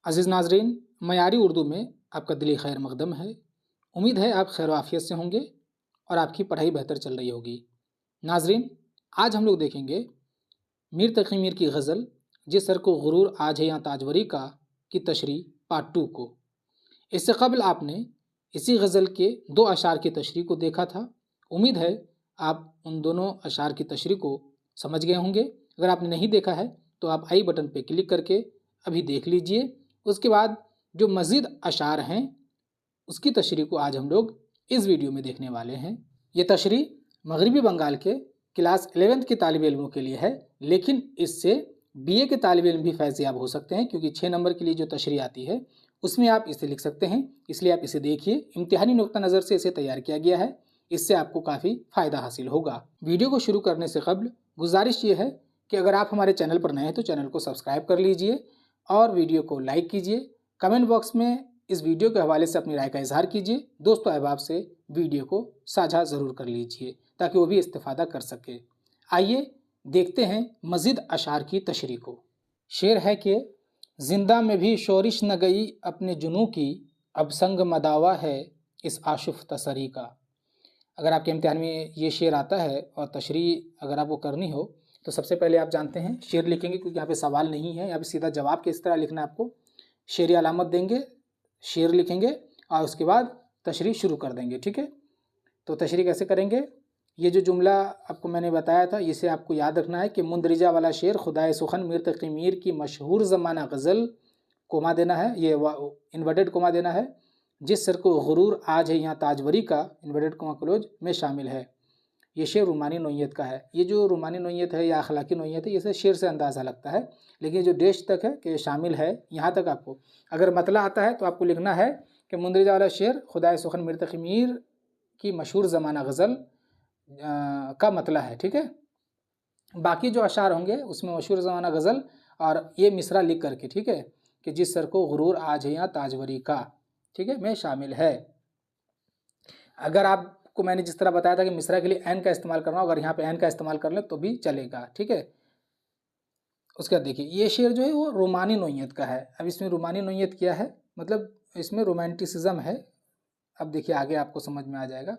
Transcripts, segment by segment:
अज़ीज़ नाज़रीन, मयारी उर्दू में आपका दिली खैर मकदम है। उम्मीद है आप खैर आफियत से होंगे और आपकी पढ़ाई बेहतर चल रही होगी। नाज़रीन, आज हम लोग देखेंगे मीर तक़ी मीर की गज़ल जिस सर को गुरूर आज है या ताजवरी का की तशरीह पार्ट 2 को। इससे कबल आपने इसी गज़ल के 2 अशार की तशरीह को देखा था। उम्मीद है आप उन दोनों अशार की तशरीह को समझ गए होंगे। अगर आपने नहीं देखा है तो आप आई बटन पर क्लिक करके अभी देख लीजिए। उसके बाद जो मज़ीद अशार हैं उसकी तशरीह को आज हम लोग इस वीडियो में देखने वाले हैं। ये तशरीह मगरिबी बंगाल के क्लास 11th के तालिब इल्मों के लिए है, लेकिन इससे बीए के तालिब इल्म भी फैज़याब हो सकते हैं, क्योंकि 6 नंबर के लिए जो तशरीह आती है उसमें आप इसे लिख सकते हैं। इसलिए आप इसे देखिए, इम्तिहानी नुक्ता नज़र से इसे तैयार किया गया है। इससे आपको काफ़ी फ़ायदा हासिल होगा। वीडियो को शुरू करने से कबल गुजारिश ये है कि अगर आप हमारे चैनल पर नए हैं तो चैनल को सब्सक्राइब कर लीजिए और वीडियो को लाइक कीजिए। कमेंट बॉक्स में इस वीडियो के हवाले से अपनी राय का इजहार कीजिए। दोस्तों अहबाब से वीडियो को साझा ज़रूर कर लीजिए ताकि वो भी इस्तेफादा कर सके। आइए देखते हैं मज़ीद अशार की तशरीह को। शेर है कि जिंदा में भी शोरिश न गई अपने जुनू की, अब संग मदावा है इस आशुफ तसरी का। अगर आपके इम्तिहान में ये शेर आता है और तशरीह अगर आपको करनी हो तो सबसे पहले आप जानते हैं शेर लिखेंगे, क्योंकि यहाँ पे सवाल नहीं है, यहाँ पे सीधा जवाब किस तरह लिखना है आपको। शेरी अलामत देंगे, शेर लिखेंगे और उसके बाद तशरीह शुरू कर देंगे। ठीक है, तो तशरीह कैसे करेंगे? ये जो जुमला आपको मैंने बताया था इसे आपको याद रखना है कि मुंदरिजा वाला शेर खुदाए सुखन मीर तक़ी मीर की मशहूर ज़माना गज़ल, कोमा देना है, ये इन्वर्टेड कोमा देना है, जिस सर को गुरूर आज है यहाँ ताजवरी का, इन्वर्टेड कोमा क्लोज में शामिल है। ये शेर रूमानी नोयत का है। ये जो रूमानी नोयत है या अखलाकी नोयत है, इसे शेर से अंदाज़ा लगता है, लेकिन जो देश तक है कि शामिल है, यहाँ तक आपको अगर मतला आता है तो आपको लिखना है कि मुंदरिजा वाला शेर खुदाए सुखन मीर तक़ी मीर की मशहूर ज़माना गज़ल का मतला है। ठीक है, बाकी जो अशार होंगे उसमें मशहूर ज़माना गज़ल और ये मिसरा लिख करके, ठीक है, कि जिस सर को गुरूर आज है यहाँ ताजवरी का, ठीक है, में शामिल है। अगर आपको मैंने जिस तरह बताया था कि मिसरा के लिए एन का इस्तेमाल करना, अगर यहाँ पे एन का इस्तेमाल कर ले तो भी चलेगा। ठीक है, उसके बाद देखिए ये शेर जो है वो रोमानी नोयत का है। अब इसमें रोमानी नोयत क्या है, मतलब इसमें रोमांटिसिज्म है। अब देखिए आगे आपको समझ में आ जाएगा।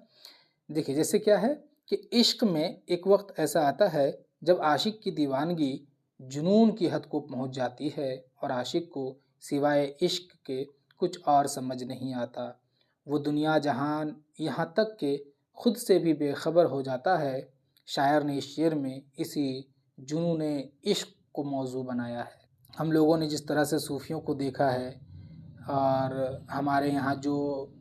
देखिए जैसे क्या है कि इश्क में एक वक्त ऐसा आता है जब आशिक की दीवानगी जुनून की हद को पहुंच जाती है और आशिक को सिवाय इश्क के कुछ और समझ नहीं आता। वो दुनिया जहान यहाँ तक के खुद से भी बेखबर हो जाता है। शायर ने इस शेर में इसी जुनून इश्क को मौजू बनाया है। हम लोगों ने जिस तरह से सूफ़ियों को देखा है और हमारे यहाँ जो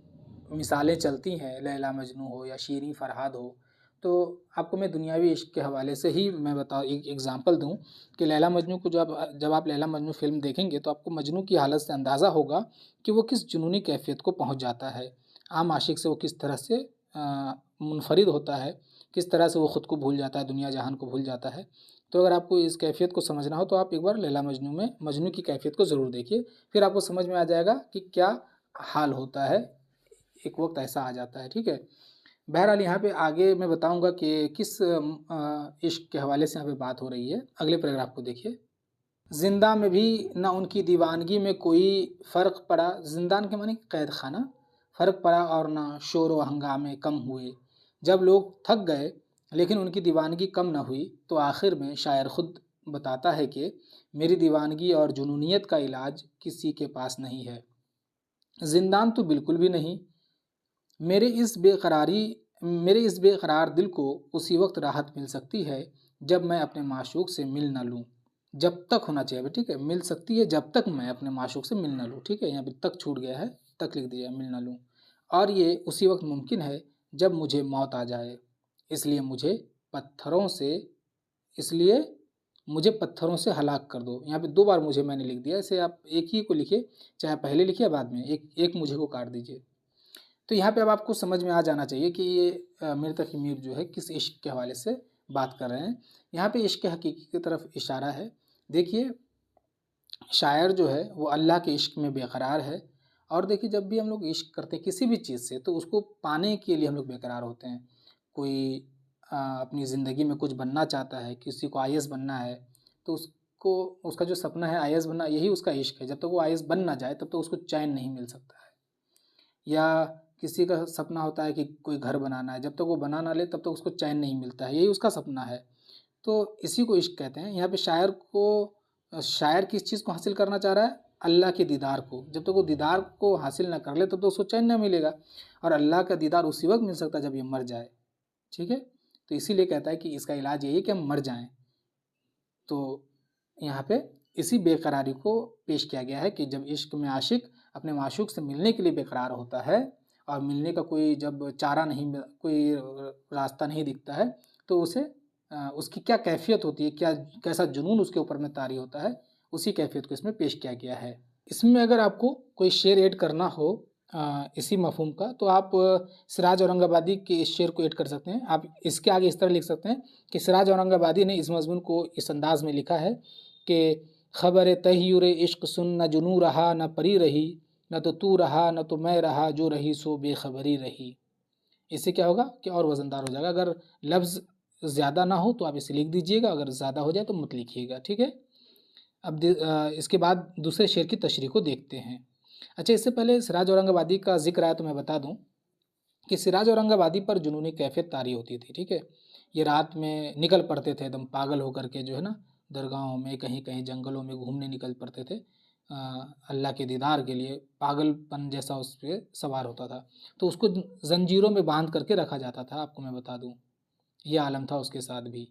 मिसालें चलती हैं, लैला मजनू हो या शीरीं फरहाद हो, तो आपको मैं दुनियावी इश्क के हवाले से ही मैं एक एग्ज़ाम्पल दूं कि लैला मजनू को जब आप लैला मजनू फ़िल्म देखेंगे तो आपको मजनू की हालत से अंदाज़ा होगा कि वो किस जुनूनी कैफ़ियत को पहुंच जाता है। आम आशिक से वो किस तरह से मुनफरिद होता है, किस तरह से वो ख़ुद को भूल जाता है, दुनिया जहान को भूल जाता है। तो अगर आपको इस कैफ़ियत को समझना हो तो आप एक बार लैला मजनू में मजनू की कैफ़ियत को ज़रूर देखिए, फिर आपको समझ में आ जाएगा कि क्या हाल होता है। एक वक्त ऐसा आ जाता है। ठीक है, बहरहाल यहाँ पे आगे मैं बताऊंगा कि किस इश्क के हवाले से यहाँ पे बात हो रही है। अगले पैराग्राफ को देखिए। जिंदा में भी ना उनकी दीवानगी में कोई फ़र्क पड़ा, जिंदान के माने कैद खाना, फ़र्क पड़ा और ना शोर व हंगामे कम हुए। जब लोग थक गए लेकिन उनकी दीवानगी कम न हुई तो आखिर में शायर ख़ुद बताता है कि मेरी दीवानगी और जुनूनियत का इलाज किसी के पास नहीं है। जिंदान तो बिल्कुल भी नहीं। मेरे इस बेकरार दिल को उसी वक्त राहत मिल सकती है जब मैं अपने माशूक से मिल न लूँ। जब तक होना चाहिए, ठीक है, मिल सकती है जब तक मैं अपने माशूक से मिल न लूँ। ठीक है, यहाँ पे तक छूट गया है, तक लिख दिया, मिल न लूँ। और ये उसी वक्त मुमकिन है जब मुझे मौत आ जाए। इसलिए मुझे पत्थरों से हलाक कर दो। यहाँ पे 2 बार मुझे मैंने लिख दिया, इसे आप एक ही को लिखिए, चाहे पहले लिखिए बाद में एक मुझे को काट दीजिए। तो यहाँ पे अब आपको समझ में आ जाना चाहिए कि ये मीर तक़ी मीर जो है किस इश्क के हवाले से बात कर रहे हैं। यहाँ पे इश्क हकीकी की तरफ इशारा है। देखिए शायर जो है वो अल्लाह के इश्क में बेकरार है। और देखिए जब भी हम लोग इश्क करते हैं किसी भी चीज़ से तो उसको पाने के लिए हम लोग बेकरार होते हैं। कोई अपनी ज़िंदगी में कुछ बनना चाहता है, किसी को आईएएस बनना है, तो को उसका जो सपना है आईएएस बनना, यही उसका इश्क है। जब तक वो आईएएस बन ना जाए तब तक उसको चैन नहीं मिल सकता है। या किसी का सपना होता है कि कोई घर बनाना है, जब तक वो बना ना ले तब तक उसको चैन नहीं मिलता है, यही उसका सपना है। तो इसी को इश्क कहते हैं। यहाँ पे शायर किस चीज़ को हासिल करना चाह रहा है? अल्लाह के दीदार को। जब तक वो दीदार को हासिल ना कर ले तब तो उसको चैन ना मिलेगा, और अल्लाह का दीदार उसी वक्त मिल सकता है जब ये मर जाए। ठीक है, तो इसीलिए कहता है कि इसका इलाज यही है कि हम मर जाएं। तो यहाँ पे इसी बेकरारी को पेश किया गया है कि जब इश्क में आशिक अपने माशूक से मिलने के लिए बेकरार होता है और मिलने का कोई जब चारा नहीं, कोई रास्ता नहीं दिखता है, तो उसे उसकी क्या कैफियत होती है, क्या कैसा जुनून उसके ऊपर में तारी होता है, उसी कैफियत को इसमें पेश किया गया है। इसमें अगर आपको कोई शेर ऐड करना हो इसी मफहूम का, तो आप सिराज औरंगाबादी के इस शेर को ऐड कर सकते हैं। आप इसके आगे इस तरह लिख सकते हैं कि सिराज औरंगाबादी ने इस मजमून को इस अंदाज में लिखा है कि खबर तहयुर इश्क सुन, न जुनू रहा न परी रही, न तो तू रहा न तो मैं रहा, जो रही सो बेखबरी रही। इससे क्या होगा कि और वज़नदार हो जाएगा। अगर लफ्ज़ ज़्यादा ना हो तो आप इसे लिख दीजिएगा, अगर ज़्यादा हो जाए तो मत लिखिएगा। ठीक है, अब इसके बाद दूसरे शेर की तशरीह को देखते हैं। अच्छा, इससे पहले सिराज औरंगाबादी का जिक्र आया तो मैं बता दूं कि सिराज औरंगाबादी पर जुनूनी कैफियत तारी होती थी। ठीक है, ये रात में निकल पड़ते थे एकदम पागल होकर के, जो है ना, दरगाहों में कहीं कहीं जंगलों में घूमने निकल पड़ते थे अल्लाह के दीदार के लिए। पागलपन जैसा उस पर सवार होता था, तो उसको जंजीरों में बांध करके रखा जाता था। आपको मैं बता दूं ये आलम था उसके साथ भी।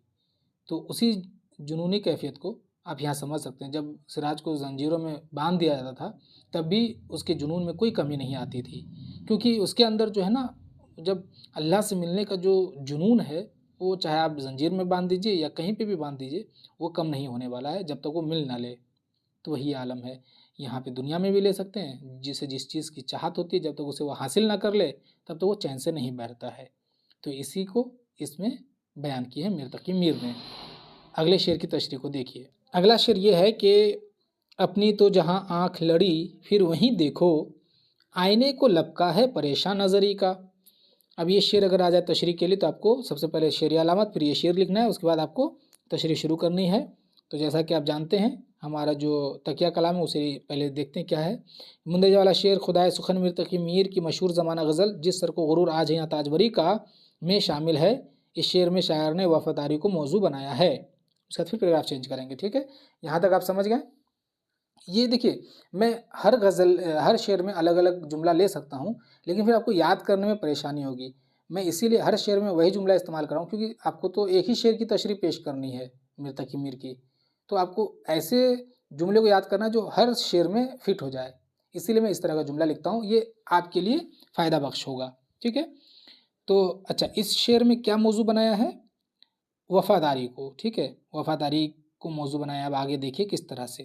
तो उसी जुनूनी कैफियत को आप यहाँ समझ सकते हैं। जब सिराज को जंजीरों में बांध दिया जाता था तब भी उसके जुनून में कोई कमी नहीं आती थी, क्योंकि उसके अंदर जो है ना, जब अल्लाह से मिलने का जो जुनून है, वो चाहे आप जंजीर में बांध दीजिए या कहीं पे भी बांध दीजिए, वो कम नहीं होने वाला है जब तक वो मिल ना ले। तो वही आलम है यहाँ पे दुनिया में भी ले सकते हैं। जिसे जिस चीज़ की चाहत होती है, जब तक उसे वो हासिल ना कर ले तब तक वो चैन से नहीं बैठता है। तो इसी को इसमें बयान की है मिर्तकी मीर ने। अगले शेर की तशरीह को देखिए। अगला शेर ये है कि अपनी तो जहाँ आँख लड़ी फिर वहीं देखो, आईने को लपका है परेशान नज़री का। अब ये शेर अगर आ जाए तशरीह के लिए तो आपको सबसे पहले शेर अलामत, फिर ये शेर लिखना है, उसके बाद आपको तशरीह शुरू करनी है। तो जैसा कि आप जानते हैं हमारा जो तकिया कलाम है उसे पहले देखते हैं क्या है। मुंदे वाला शेर खुदाए सुखन मिर्तकी मीर की मशहूर ज़माना गज़ल जिस सर को गुरूर आज है या ताजवरी का में शामिल है। इस शेर में शायर ने वफादारी को मौजू बनाया है। उसके बाद फिर पैराग्राफ चेंज करेंगे। ठीक है, यहाँ तक आप समझ गए। ये देखिए, मैं हर शेर में अलग अलग जुमला ले सकता हूँ, लेकिन फिर आपको याद करने में परेशानी होगी। मैं इसीलिए हर शेर में वही जुमला इस्तेमाल कर रहा हूँ, क्योंकि आपको तो एक ही शेर की तशरीह पेश करनी है मिर्तकी मीर की, तो आपको ऐसे जुमले को याद करना जो हर शेर में फिट हो जाए। इसीलिए मैं इस तरह का जुमला लिखता हूँ, ये आपके लिए फ़ायदा बख्श होगा। ठीक है, तो अच्छा, इस शेर में क्या मौजू बनाया है? वफादारी को। ठीक है, वफादारी को मौजू बनाया। अब आगे देखिए किस तरह से,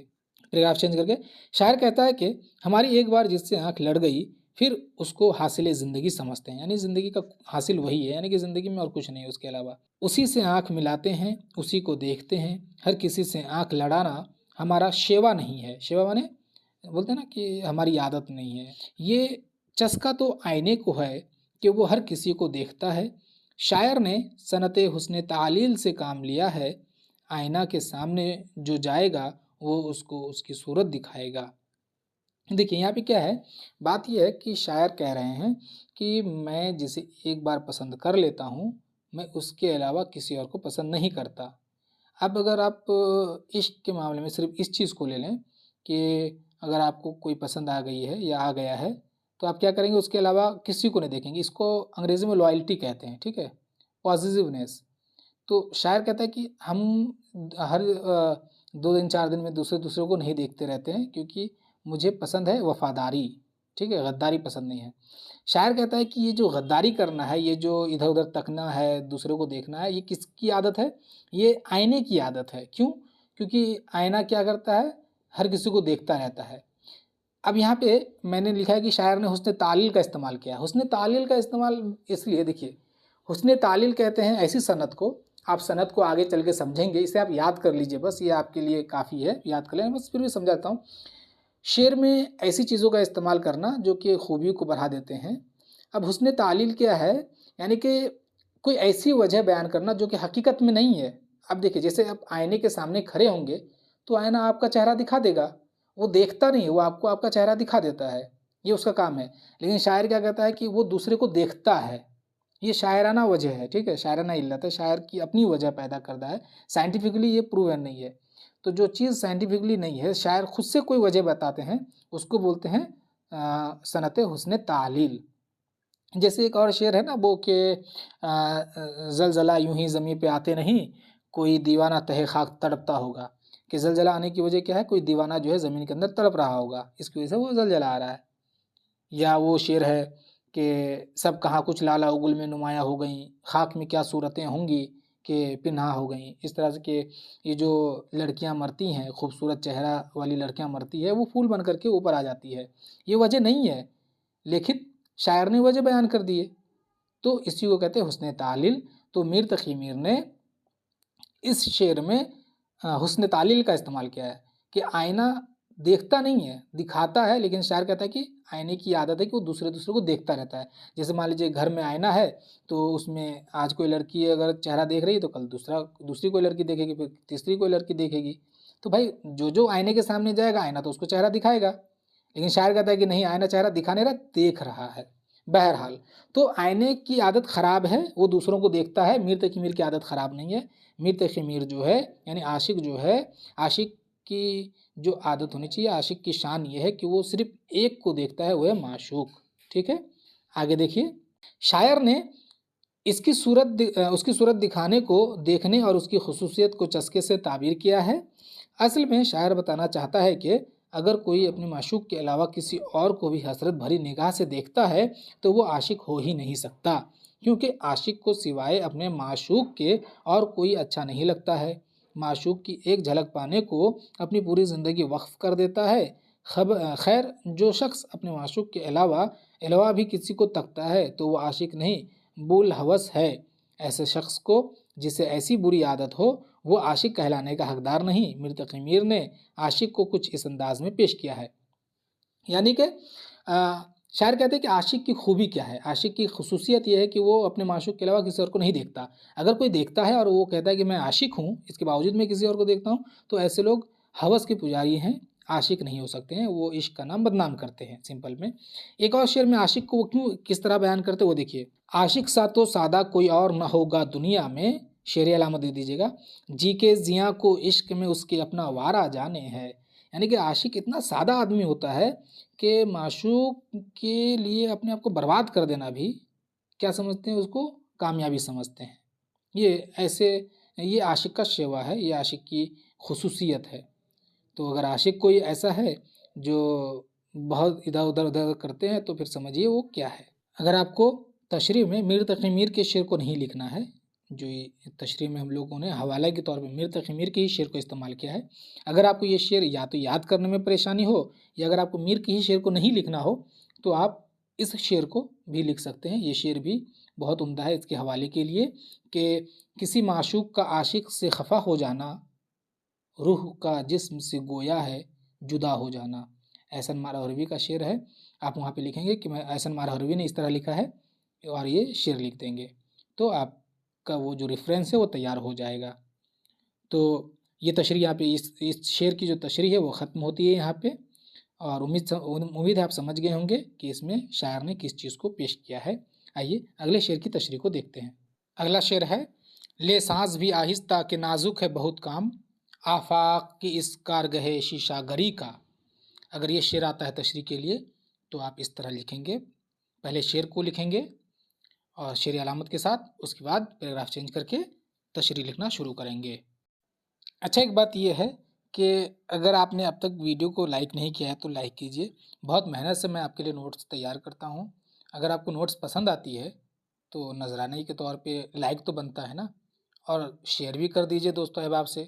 पैराग्राफ चेंज करके। शायर कहता है कि हमारी एक बार जिससे आंख लड़ गई फिर उसको हासिल ज़िंदगी समझते हैं, यानी ज़िंदगी का हासिल वही है, यानी कि ज़िंदगी में और कुछ नहीं है उसके अलावा। उसी से आंख मिलाते हैं, उसी को देखते हैं, हर किसी से आंख लड़ाना हमारा शेवा नहीं है। शेवा माने बोलते हैं ना कि हमारी आदत नहीं है। ये चस्का तो आईने को है कि वो हर किसी को देखता है। शायर ने सनत हुस्न तालील से काम लिया है, आईना के सामने जो जाएगा वो उसको उसकी सूरत दिखाएगा। देखिए यहाँ पे क्या है, बात यह है कि शायर कह रहे हैं कि मैं जिसे एक बार पसंद कर लेता हूँ, मैं उसके अलावा किसी और को पसंद नहीं करता। अब अगर आप इश्क के मामले में सिर्फ इस चीज़ को ले लें कि अगर आपको कोई पसंद आ गई है या आ गया है, तो आप क्या करेंगे, उसके अलावा किसी को नहीं देखेंगे। इसको अंग्रेज़ी में लॉयल्टी कहते हैं। ठीक है, पॉजिटिवनेस। तो शायर कहता है कि हम हर 2 दिन 4 दिन में दूसरे को नहीं देखते रहते हैं, क्योंकि मुझे पसंद है वफादारी। ठीक है, गद्दारी पसंद नहीं है। शायर कहता है कि ये जो गद्दारी करना है, ये जो इधर उधर तकना है, दूसरों को देखना है, ये किसकी आदत है? ये आईने की आदत है। क्यों? क्योंकि आईना क्या करता है, हर किसी को देखता रहता है। अब यहाँ पे मैंने लिखा है कि शायर ने हुस्न तालील का इस्तेमाल किया। हुस्न तालील का इस्तेमाल इसलिए, देखिए, हुस्न तालील कहते हैं ऐसी सनत को, आप सनत को आगे चल के समझेंगे, इसे आप याद कर लीजिए, बस ये आपके लिए काफ़ी है, याद कर लें। बस फिर भी समझाता हूँ। शेर में ऐसी चीज़ों का इस्तेमाल करना जो कि खूबी को बढ़ा देते हैं। अब हुस्न तालील क्या है, यानी कि कोई ऐसी वजह बयान करना जो कि हकीकत में नहीं है। अब देखिए, जैसे आप आईने के सामने खड़े होंगे तो आईना आपका चेहरा दिखा देगा, वो देखता नहीं है, वो आपको आपका चेहरा दिखा देता है, ये उसका काम है। लेकिन शायर क्या कहता है कि वो दूसरे को देखता है, ये शायराना वजह है, ठीक है, शायराना इल्लत है, शायर की अपनी वजह पैदा करता है, साइंटिफिकली ये प्रूवन नहीं है। तो जो चीज़ साइंटिफिकली नहीं है, शायर खुद से कोई वजह बताते हैं, उसको बोलते हैं सनत हुस्न तालील। जैसे एक और शेर है ना वो कि ज़लज़ला यूं ही ज़मीन पे आते नहीं, कोई दीवाना तहे खाक तड़पता होगा, कि ज़लज़ला आने की वजह क्या है, कोई दीवाना जो है ज़मीन के अंदर तड़प रहा होगा, इसकी वजह से वो ज़लज़ला आ रहा है। या वो शेर है कि सब कहाँ कुछ लाला उगुल में नुमाया हो गई, खाक में क्या सूरतें होंगी कि पिन्हा हो गई। इस तरह से कि ये जो लड़कियां मरती हैं, खूबसूरत चेहरा वाली लड़कियां मरती है, वो फूल बन करके ऊपर आ जाती है, ये वजह नहीं है, लेकिन शायर ने वजह बयान कर दी है, तो इसी को कहते हैं हुस्न तालील। तो मीर तकी मीर ने इस शेर में हुस्न तालील का इस्तेमाल किया है कि आईना देखता नहीं है, दिखाता है, लेकिन शायर कहता है कि आईने की आदत है कि वो दूसरे दूसरे को देखता रहता है। जैसे मान लीजिए घर में आईना है, तो उसमें आज कोई लड़की अगर चेहरा देख रही है तो कल दूसरी कोई लड़की देखेगी, फिर तीसरी कोई लड़की देखेगी। तो भाई जो जो आईने के सामने जाएगा आईना तो उसको चेहरा दिखाएगा, लेकिन शायर कहता है कि नहीं, आईना चेहरा दिखा नहीं रहा, देख रहा है। बहरहाल, तो आईने की आदत ख़राब है, वो दूसरों को देखता है। मीर तकी मीर की आदत ख़राब नहीं है। मीर तकी मीर जो है यानी आशिक जो है, आशिक की जो आदत होनी चाहिए, आशिक की शान ये है कि वो सिर्फ एक को देखता है, वो है माशूक। ठीक है, आगे देखिए। शायर ने उसकी सूरत दिखाने को देखने और उसकी खुसूसियत को चस्के से ताबीर किया है। असल में शायर बताना चाहता है कि अगर कोई अपने माशूक के अलावा किसी और को भी हसरत भरी निगाह से देखता है तो वो आशिक हो ही नहीं सकता, क्योंकि आशिक को सिवाय अपने माशूक के और कोई अच्छा नहीं लगता है। माशूक की एक झलक पाने को अपनी पूरी ज़िंदगी वक्फ कर देता है। खैर, जो शख्स अपने माशूक के अलावा भी किसी को तकता है तो वो आशिक नहीं, बुल हवस है। ऐसे शख्स को जिसे ऐसी बुरी आदत हो वो आशिक कहलाने का हकदार नहीं। मीर तकी मीर ने आशिक को कुछ इस अंदाज में पेश किया है, यानी कि शायर कहते हैं कि आशिक की खूबी क्या है, आशिक की खसूसियत यह है कि वो अपने माशूक के अलावा किसी और को नहीं देखता। अगर कोई देखता है और वो कहता है कि मैं आशिक हूँ, इसके बावजूद मैं किसी और को देखता हूँ, तो ऐसे लोग हवस के पुजारी हैं, आशिक नहीं हो सकते हैं, वो इश्क का नाम बदनाम करते हैं सिंपल में। एक और शेर में आशिक को वो क्यों किस तरह बयान करते हैं वो देखिए। आशिक सा तो सादा कोई और ना होगा दुनिया में, शेर अलामत दे दीजिएगा, जी के जिया को इश्क में उसके अपना वारा जाने है। यानी कि आशिक इतना सादा आदमी होता है कि माशूक के लिए अपने आप को बर्बाद कर देना भी क्या समझते हैं, उसको कामयाबी समझते हैं। ये आशिक का शेवा है, ये आशिक की खुसूसियत है। तो अगर आशिक कोई ऐसा है जो बहुत इधर उधर उधर करते हैं तो फिर समझिए वो क्या है। अगर आपको तशरीह में मीर तकी मीर के शेर को नहीं लिखना है, जो ये तशरीह में हम लोगों ने हवाले के तौर पे मीर तकी मीर के ही शेर को इस्तेमाल किया है। अगर आपको ये शेर या तो याद करने में परेशानी हो, या अगर आपको मीर के ही शेर को नहीं लिखना हो, तो आप इस शेर को भी लिख सकते हैं। ये शेर भी बहुत उम्दा है इसके हवाले के लिए कि किसी माशूक का आशिक से खफा हो जाना, रूह का जिस्म से गोया है जुदा हो जाना। एहसन मारहरवी का शेर है, आप वहाँ पे लिखेंगे कि मैं एहसन मारहरवी ने इस तरह लिखा है, और ये शेर लिख देंगे तो आपका वो जो रेफरेंस है वो तैयार हो जाएगा। तो ये तशरीह यहाँ पे इस शेर की जो तशरीह है वो ख़त्म होती है यहाँ पे। और उम्मीद है आप समझ गए होंगे कि इसमें शायर ने किस चीज़ को पेश किया है। आइए अगले शेर की तशरीह को देखते हैं। अगला शेर है, ले सांस भी आहिस्ता के नाजुक है बहुत काम, आफाक की इस कारगहे शीशा गरी का। अगर ये शेर आता है तशरीह के लिए तो आप इस तरह लिखेंगे, पहले शेर को लिखेंगे और शेर अलामत के साथ, उसके बाद पैराग्राफ चेंज करके तशरीह लिखना शुरू करेंगे। अच्छा, एक बात यह है कि अगर आपने अब तक वीडियो को लाइक नहीं किया है तो लाइक कीजिए। बहुत मेहनत से मैं आपके लिए नोट्स तैयार करता हूँ। अगर आपको नोट्स पसंद आती है तो नजराने के तौर पे लाइक तो बनता है ना, और शेयर भी कर दीजिए दोस्तों अहबाब से,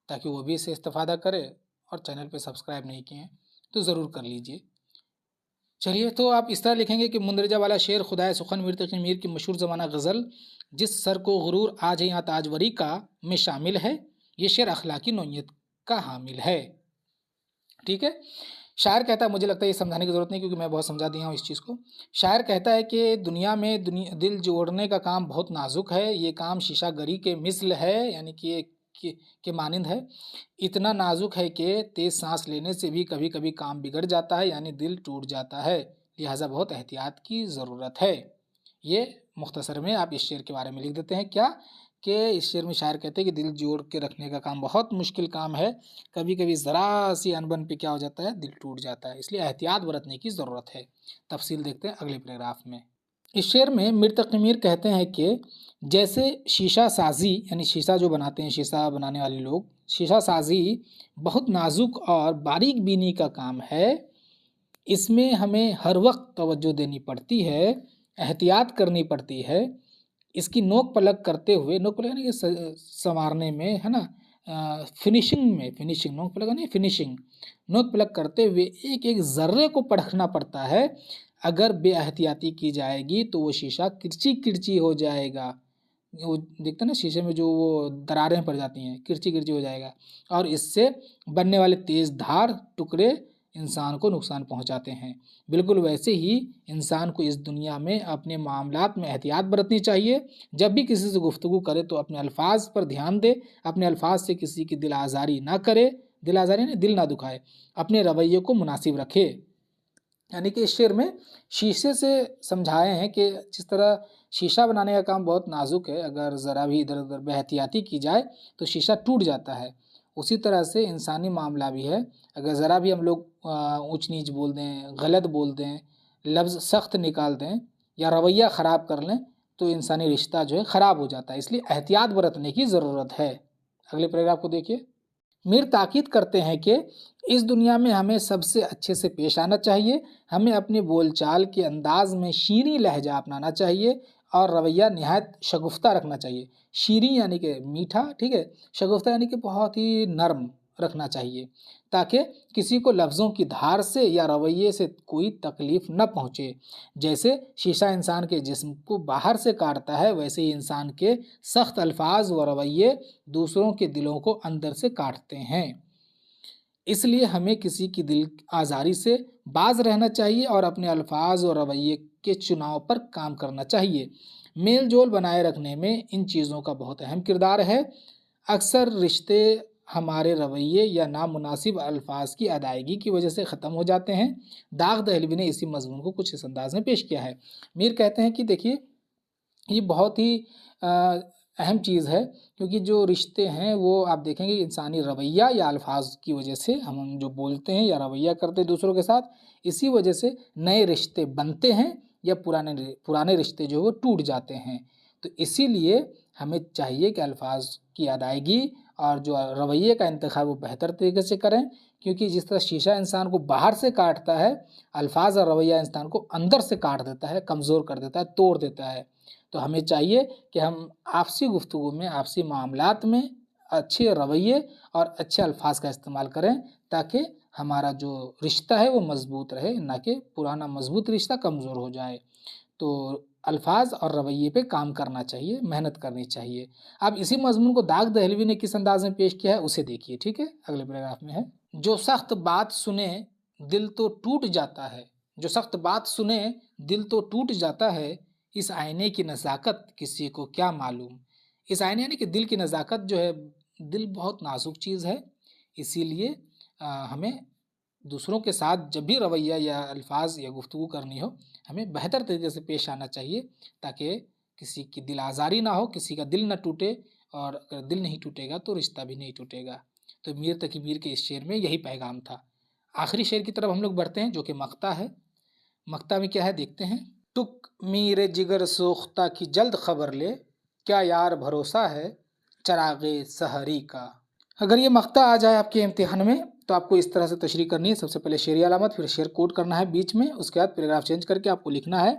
ताकि वो भी इससे इस्तेफादा करे। और चैनल पे सब्सक्राइब नहीं किए हैं तो ज़रूर कर लीजिए। चलिए, तो आप इस तरह लिखेंगे कि मुंदरजा वाला शेर खुदाए सुखन मीर तकी मीर की मशहूर ज़माना गज़ल, जिस सर को गुरूर आज है यहाँ ताजवरी का में शामिल है, ये शेर अखलाकी नौयत का हामिल है। ठीक है, शायर कहता है, मुझे लगता है ये समझाने की ज़रूरत नहीं क्योंकि मैं बहुत समझा दिया हूँ इस चीज़ को। शायर कहता है कि दुनिया में दिल जोड़ने का काम बहुत नाजुक है, ये काम शीशा गरी के मिसल है, यानी कि के मानिंद है। इतना नाजुक है कि तेज सांस लेने से भी कभी कभी काम बिगड़ जाता है, यानी दिल टूट जाता है, लिहाजा बहुत एहतियात की ज़रूरत है। ये मुख्तसर में आप इस शेर के बारे में लिख देते हैं क्या, कि इस शेर में शायर कहते हैं कि दिल जोड़ के रखने का काम बहुत मुश्किल काम है, कभी कभी ज़रा सी अनबन पे क्या हो जाता है, दिल टूट जाता है, इसलिए एहतियात बरतने की ज़रूरत है। तफसील देखते हैं अगले पैराग्राफ में। इस शेर में मीर तक़ी मीर कहते हैं कि जैसे शीशा साजी, यानी शीशा जो बनाते हैं, शीशा बनाने वाले लोग, शीशा साजी बहुत नाजुक और बारीक बीनी का काम है, इसमें हमें हर वक्त तवज्जो देनी पड़ती है, एहतियात करनी पड़ती है। इसकी नोक पलक करते हुए, नोक पलक यानी कि संवारने में, है ना, फिनिशिंग में, फिनिशिंग, नोक पलक यानी फिनिशिंग, नोक पलक करते हुए एक एक ज़र्रे को परखना पड़ता है। अगर बेएहतियाती की जाएगी तो वो शीशा किरची किरची हो जाएगा। वो देखते हैं ना शीशे में जो वो दरारें पड़ जाती हैं, किरची किरची हो जाएगा, और इससे बनने वाले तेज़ धार टुकड़े इंसान को नुकसान पहुंचाते हैं। बिल्कुल वैसे ही इंसान को इस दुनिया में अपने मामलात में एहतियात बरतनी चाहिए। जब भी किसी से गुफ्तगू करे तो अपने अल्फाज पर ध्यान दे, अपने अल्फाज से किसी की दिल आज़ारी ना करे, दिल आज़ारी नहीं, दिल ना दुखाए, अपने रवैये को मुनासिब रखे। यानी कि इस शेर में शीशे से समझाए हैं कि जिस तरह शीशा बनाने का काम बहुत नाजुक है, अगर ज़रा भी इधर उधर बेहतियाती की जाए तो शीशा टूट जाता है, उसी तरह से इंसानी मामला भी है। अगर ज़रा भी हम लोग ऊंच नीच बोल दें, गलत बोल दें, लफ्ज़ सख्त निकाल दें या रवैया ख़राब कर लें तो इंसानी रिश्ता जो है ख़राब हो जाता है, इसलिए एहतियात बरतने की ज़रूरत है। अगले पैराग्राफ को देखिए। मीर ताकीद करते हैं कि इस दुनिया में हमें सबसे अच्छे से पेश आना चाहिए, हमें अपने बोलचाल के अंदाज में शीरीं लहजा अपनाना चाहिए और रवैया निहायत शगुफ्ता रखना चाहिए। शीरीं यानी कि मीठा, ठीक है, शगुफ्ता यानी कि बहुत ही नरम रखना चाहिए, ताकि किसी को लफ्ज़ों की धार से या रवैये से कोई तकलीफ़ न पहुँचे। जैसे शीशा इंसान के जिस्म को बाहर से काटता है, वैसे ही इंसान के सख्त अल्फाज व रवैये दूसरों के दिलों को अंदर से काटते हैं। इसलिए हमें किसी की दिल आज़ारी से बाज रहना चाहिए और अपने अल्फाज और रवैये के चुनाव पर काम करना चाहिए। मेल जोल बनाए रखने में इन चीज़ों का बहुत अहम किरदार है। अक्सर रिश्ते हमारे रवैये या नामुनासिब अल्फाज की अदायगी की वजह से ख़त्म हो जाते हैं। दाग दहलवी ने इसी मजमून को कुछ इस अंदाज में पेश किया है। मीर कहते हैं कि देखिए, ये बहुत ही अहम चीज़ है, क्योंकि जो रिश्ते हैं वो आप देखेंगे इंसानी रवैया या अल्फाज की वजह से, हम जो बोलते हैं या रवैया करते हैं दूसरों के साथ, इसी वजह से नए रिश्ते बनते हैं या पुराने रिश्ते जो वो टूट जाते हैं। तो इसीलिए हमें चाहिए कि अल्फाज की अदायगी और जो रवैये का इंतखाब वो बेहतर तरीके से करें, क्योंकि जिस तरह शीशा इंसान को बाहर से काटता है, अल्फाज और रवैया इंसान को अंदर से काट देता है, कमज़ोर कर देता है, तोड़ देता है। तो हमें चाहिए कि हम आपसी गुफ्तगू में, आपसी मामलात में अच्छे रवैये और अच्छे अल्फाज का इस्तेमाल करें, ताकि हमारा जो रिश्ता है वो मजबूत रहे, ना कि पुराना मजबूत रिश्ता कमज़ोर हो जाए। तो अल्फाज और रवैये पे काम करना चाहिए, मेहनत करनी चाहिए। अब इसी मजमून को दाग दहलवी ने किस अंदाज में पेश किया है उसे देखिए, ठीक है, अगले पैराग्राफ में है। जो सख्त बात सुने दिल तो टूट जाता है, जो सख्त बात सुने दिल तो टूट जाता है, इस आईने की नज़ाकत किसी को क्या मालूम। इस आईने यानी कि दिल की नज़ाकत जो है, दिल बहुत नाजुक चीज़ है, इसीलिए हमें दूसरों के साथ जब भी रवैया या अल्फाज या गुफ्तगू करनी हो, हमें बेहतर तरीके से पेश आना चाहिए, ताकि किसी की दिल आज़ारी ना हो, किसी का दिल ना टूटे, और अगर दिल नहीं टूटेगा तो रिश्ता भी नहीं टूटेगा। तो मीर तकी मीर के इस शेर में यही पैगाम था। आखिरी शेर की तरफ हम लोग बढ़ते हैं, जो कि मक्ता है। मक्ता में क्या है देखते हैं। टुक मीरे जिगर सोख्ता की जल्द खबर ले, क्या यार भरोसा है चरागे सहरी का। अगर ये मक्ता आ जाए आपके इम्तिहान में तो आपको इस तरह से तशरीह करनी है। सबसे पहले शेर अलामत, फिर शेर कोट करना है बीच में, उसके बाद पैराग्राफ चेंज करके आपको लिखना है।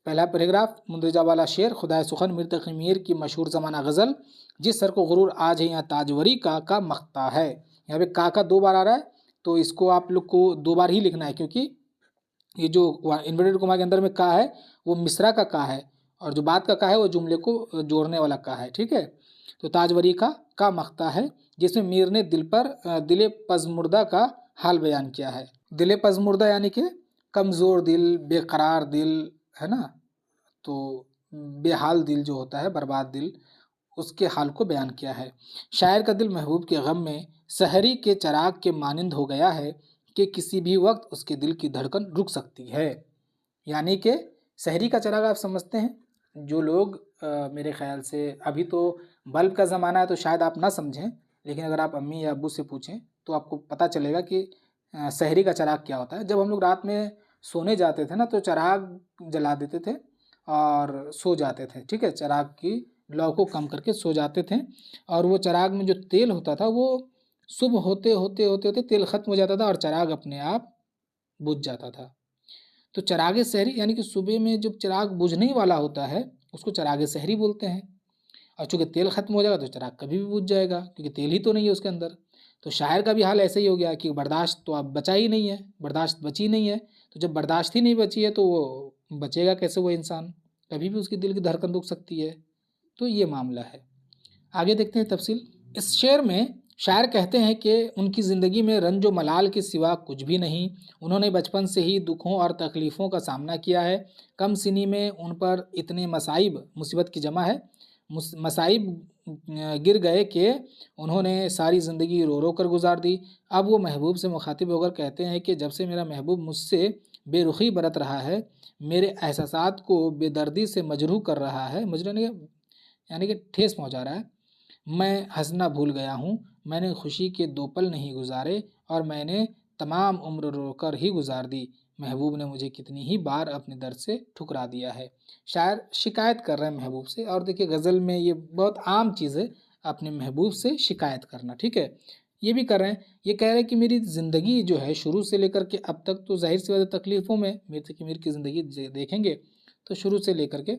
पहला पैराग्राफ, मुंदरजा वाला शेर, खुदाए सुखन मीर तकी मीर की मशहूर ज़माना गज़ल, जिस सर को गुरूर आज है यहाँ ताजवरी का मक्ता है। यहाँ पे का 2 बार आ रहा है, तो इसको आप लोग को 2 बार ही लिखना है, क्योंकि ये जो इन्वर्टेड कोमा के अंदर में का है वो मिसरा का है, और जो बात का है वो जुमले को जोड़ने वाला का है, ठीक है। तो ताजवरी का मक्ता है, जिसमें मीर ने दिल पज़मुर्दा का हाल बयान किया है। दिल पज़मुर्दा यानी कि कमज़ोर दिल, बेकरार दिल, है ना, तो बेहाल दिल जो होता है, बर्बाद दिल, उसके हाल को बयान किया है। शायर का दिल महबूब के गम में सहरी के चराग के मानिंद हो गया है कि किसी भी वक्त उसके दिल की धड़कन रुक सकती है। यानी कि सहरी का चराग आप समझते हैं, जो लोग मेरे ख्याल से अभी तो बल्ब का ज़माना है तो शायद आप ना समझें, लेकिन अगर आप अम्मी या अब्बू से पूछें तो आपको पता चलेगा कि सहरी का चराग क्या होता है। जब हम लोग रात में सोने जाते थे ना तो चराग जला देते थे और सो जाते थे, ठीक है, चराग की लौ को कम करके सो जाते थे। और वो चराग में जो तेल होता था वो सुबह होते होते होते होते तेल खत्म हो जाता था और चराग अपने आप बुझ जाता था। तो चरागे सहरी यानी कि सुबह में जब चिराग बुझने ही वाला होता है उसको चरागे सहरी बोलते हैं। और चूंकि तेल खत्म हो जाएगा तो चिराग कभी भी बुझ जाएगा, क्योंकि तेल ही तो नहीं है उसके अंदर। तो शायर का भी हाल ऐसे ही हो गया कि बर्दाश्त तो अब बचा ही नहीं है, बर्दाश्त बची नहीं है। तो जब बर्दाश्त ही नहीं बची है तो वो बचेगा कैसे वो इंसान, कभी भी उसकी दिल की धड़कन रुक सकती है। तो ये मामला है। आगे देखते हैं तफसील। इस शेर में शायर कहते हैं कि उनकी ज़िंदगी में रंजो मलाल के सिवा कुछ भी नहीं। उन्होंने बचपन से ही दुखों और तकलीफ़ों का सामना किया है। कम सिनी में उन पर इतने मसाइब, मुसीबत की जमा है, मसाइब गिर गए कि उन्होंने सारी ज़िंदगी रो रो कर गुजार दी। अब वो महबूब से मुखातिब होकर कहते हैं कि जब से मेरा महबूब मुझसे बेरुखी बरत रहा है, मेरे एहसासात को बेदर्दी से मजरूह कर रहा है, मजरूह यानी कि ठेस पहुंचा रहा है। मैं हंसना भूल गया हूँ, मैंने खुशी के 2 पल नहीं गुजारे और मैंने तमाम उम्र रोकर ही गुजार दी। महबूब ने मुझे कितनी ही बार अपने दर से ठुकरा दिया है। शायर शिकायत कर रहे हैं महबूब से। और देखिए गज़ल में ये बहुत आम चीज़ है, अपने महबूब से शिकायत करना, ठीक है। ये भी कर रहे हैं, ये कह रहे हैं कि मेरी ज़िंदगी जो है शुरू से लेकर के अब तक तो ज़ाहिर सी बात है तकलीफ़ों में, मीर की ज़िंदगी देखेंगे तो शुरू से लेकर के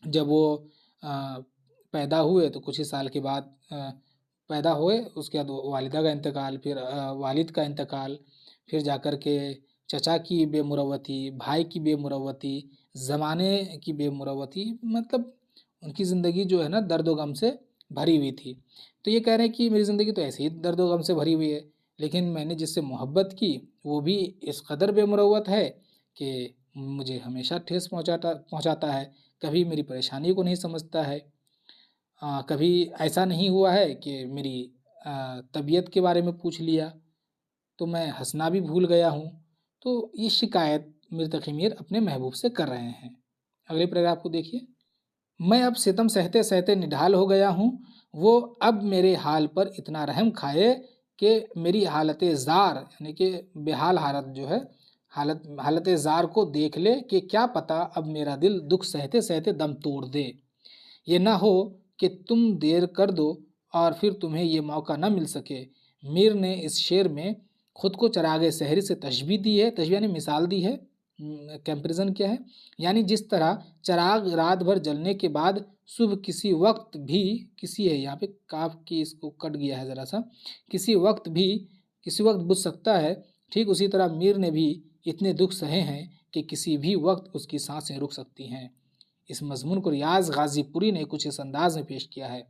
जब वो पैदा हुए तो कुछ ही साल के बाद पैदा हुए, उसके बाद वालिदा का इंतकाल, फिर वालिद का इंतकाल, फिर जाकर के चचा की बेमुरवती, भाई की बेमुरवती, ज़माने की बेमुरवती, मतलब उनकी ज़िंदगी जो है ना दर्द व गम से भरी हुई थी। तो ये कह रहे हैं कि मेरी ज़िंदगी तो ऐसे ही दर्द व गम से भरी हुई है, लेकिन मैंने जिससे मोहब्बत की वो भी इस कदर बेमुरवत है कि मुझे हमेशा ठेस पहुँचाता है, कभी मेरी परेशानी को नहीं समझता है। कभी ऐसा नहीं हुआ है कि मेरी तबीयत के बारे में पूछ लिया, तो मैं हंसना भी भूल गया हूँ। तो ये शिकायत मीर तकी मीर अपने महबूब से कर रहे हैं। अगले पैराग्राफ को देखिए। मैं अब सितम सहते सहते निढाल हो गया हूँ, वो अब मेरे हाल पर इतना रहम खाए कि मेरी हालत ज़ार यानी कि बेहाल हालत जो है, हालत ज़ार को देख ले कि क्या पता अब मेरा दिल दुख सहते सहते दम तोड़ दे। ये ना हो कि तुम देर कर दो और फिर तुम्हें ये मौका न मिल सके। मीर ने इस शेर में खुद को चरागे सहरी से तशबीह दी है, तशबीह यानी मिसाल दी है। कंपैरिजन क्या है, यानी जिस तरह चराग रात भर जलने के बाद सुबह किसी वक्त भी, किसी है यहाँ पे काफ की इसको कट गया है ज़रा सा, किसी वक्त भी किसी वक्त बुझ सकता है, ठीक उसी तरह मीर ने भी इतने दुख सहे हैं कि किसी भी वक्त उसकी सांसें रुक सकती हैं। इस मज़मून को रियाज गाज़ीपुरी ने कुछ इस अंदाज में पेश किया है।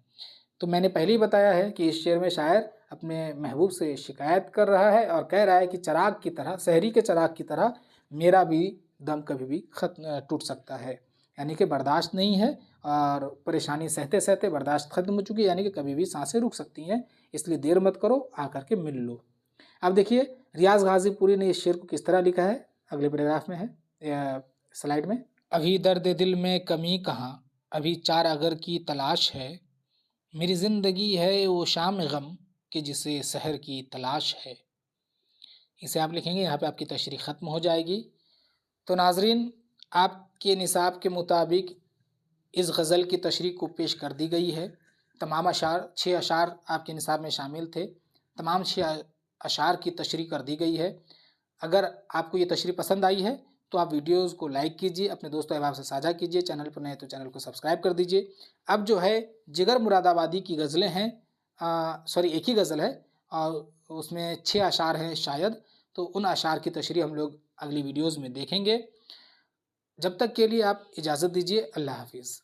तो मैंने पहले ही बताया है कि इस शेर में शायर अपने महबूब से शिकायत कर रहा है और कह रहा है कि चराग की तरह, सहरी के चराग की तरह मेरा भी दम कभी भी टूट सकता है, यानी कि बर्दाश्त नहीं है और परेशानी सहते सहते बर्दाश्त ख़त्म हो चुकी है, यानी कि कभी भी सांसें रुक सकती हैं, इसलिए देर मत करो, आकर के मिल लो। अब देखिए रियाज गाज़ीपुरी ने इस शेर को किस तरह लिखा है, अगले पैराग्राफ में है स्लाइड में। अभी दर्द दिल में कमी कहाँ, अभी चार अगर की तलाश है, मेरी ज़िंदगी है वो शाम गम कि जिसे सहर की तलाश है। इसे आप लिखेंगे, यहाँ पे आपकी तशरीह ख़त्म हो जाएगी। तो नाजरीन, आपके निसाब के मुताबिक इस गज़ल की तशरीह को पेश कर दी गई है। तमाम अशार 6 अशार आपके निसाब में शामिल थे, तमाम 6 अशार की तशरीह कर दी गई है। अगर आपको ये तशरीह पसंद आई है तो आप वीडियोज़ को लाइक कीजिए, अपने दोस्तों अहबाब से साझा कीजिए, चैनल पर नए तो चैनल को सब्सक्राइब कर दीजिए। अब जो है जिगर मुरादाबादी की गज़लें हैं, सॉरी एक ही गज़ल है और उसमें 6 अशार हैं शायद, तो उन अशार की तशरीह हम लोग अगली वीडियोज़ में देखेंगे। जब तक के लिए आप इजाज़त दीजिए, अल्लाह हाफिज़।